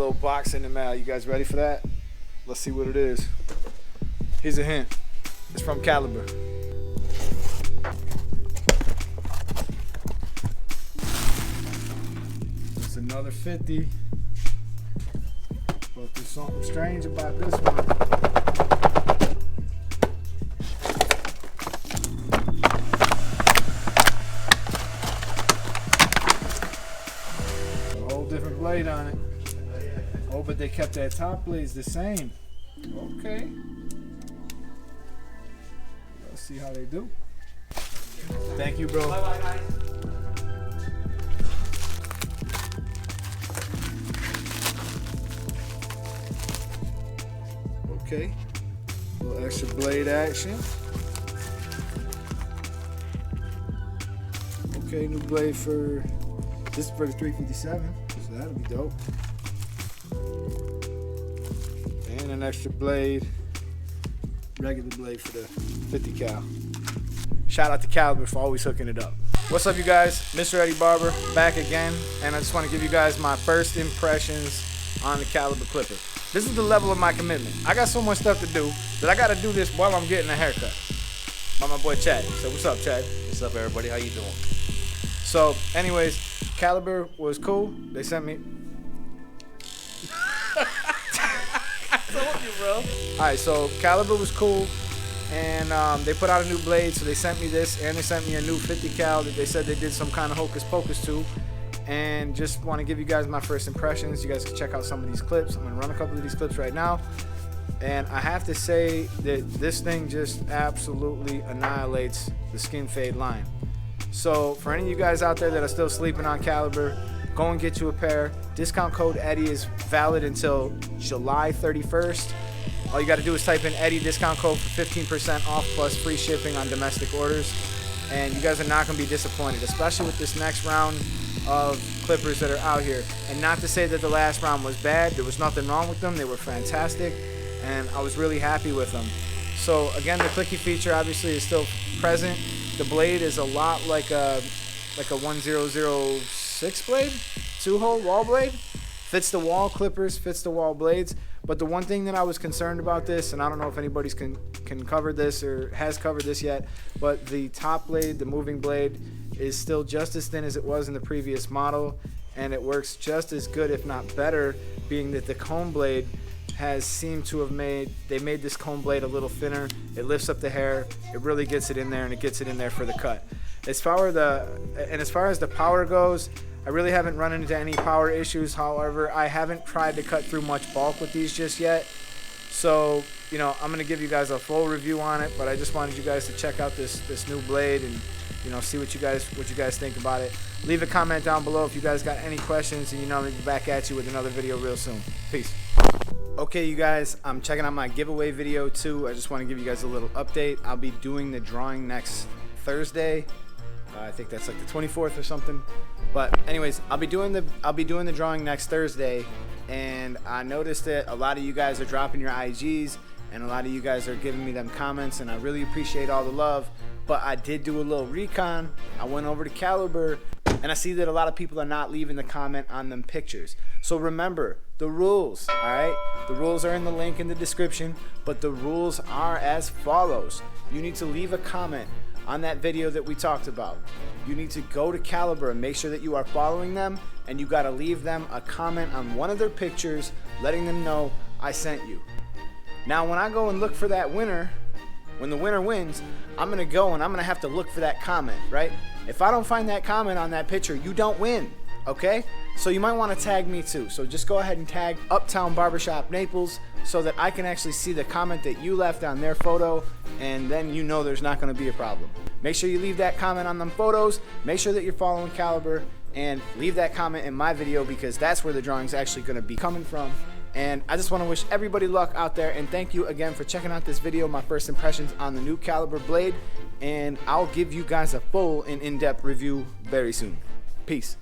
little box in the mail. You guys ready for that? Let's see what it is. Here's a hint. It's from Caliber. It's another 50. But there's something strange about this one. A whole different blade on it. Oh, but they kept that top blades the same. Okay. Let's see how they do. Thank you, bro. Bye-bye, guys. Okay. A little extra blade action. Okay, new blade for this is for the 357, so that'll be dope. And an extra blade, regular blade for the 50 cal. Shout out to Caliber for always hooking it up. What's up, you guys? Mr. Eddie Barber back again, and I just want to give you guys my first impressions on the Caliber clipper. This is the level of my commitment. I got so much stuff to do that I got to do this while I'm getting a haircut. By my boy Chad. So what's up, Chad? What's up, everybody? How you doing? So, anyways, Caliber was cool. They sent me. I told you, bro. Alright, so Caliber was cool, and they put out a new blade, so they sent me this, and they sent me a new 50 cal that they said they did some kind of hocus pocus to. And just want to give you guys my first impressions. You guys can check out some of these clips. I'm going to run a couple of these clips right now. And I have to say that this thing just absolutely annihilates the skin fade line. So for any of you guys out there that are still sleeping on Caliber, go and get you a pair. Discount code Eddie is valid until July 31st. All you got to do is type in Eddie discount code for 15% off plus free shipping on domestic orders. And you guys are not going to be disappointed, especially with this next round of clippers that are out here. And not to say that the last round was bad. There was nothing wrong with them. They were fantastic, and I was really happy with them. So again, the clicky feature obviously is still present. The blade is a lot like a 1006 blade, 2-hole wall blade. Fits the wall clippers, fits the wall blades. But the one thing that I was concerned about this, and I don't know if anybody's can cover this or has covered this yet, but the top blade, the moving blade, is still just as thin as it was in the previous model, and it works just as good, if not better, being that the comb blade has seemed to have made this comb blade a little thinner. It lifts up the hair, it really gets it in there, and it gets it in there for the cut. As far as the power goes, I really haven't run into any power issues. However, I haven't tried to cut through much bulk with these just yet. So, you know, I'm gonna give you guys a full review on it, but I just wanted you guys to check out this new blade and, you know, see what you guys think about it. Leave a comment down below if you guys got any questions, and you know I'm gonna be back at you with another video real soon. Peace. Okay, you guys, I'm checking out my giveaway video too. I just want to give you guys a little update. I'll be doing the drawing next Thursday. I think that's like the 24th or something. But anyways, I'll be doing the drawing next Thursday, and I noticed that a lot of you guys are dropping your IGs, and a lot of you guys are giving me them comments, and I really appreciate all the love. But I did do a little recon. I went over to Caliber, and I see that a lot of people are not leaving the comment on them pictures. So remember the rules, all right? The rules are in the link in the description, but the rules are as follows. You need to leave a comment on that video that we talked about. You need to go to Caliber and make sure that you are following them, and you got to leave them a comment on one of their pictures letting them know I sent you. Now when I go and look for that winner, when the winner wins, I'm gonna go and I'm gonna have to look for that comment, right? If I don't find that comment on that picture, you don't win, okay? So you might want to tag me too. So just go ahead and tag Uptown Barbershop Naples so that I can actually see the comment that you left on their photo, and then you know there's not going to be a problem. Make sure you leave that comment on them photos. Make sure that you're following Caliber, and leave that comment in my video, because that's where the drawing's actually going to be coming from. And I just want to wish everybody luck out there, and thank you again for checking out this video, my first impressions on the new Caliber blade, and I'll give you guys a full and in-depth review very soon. Peace.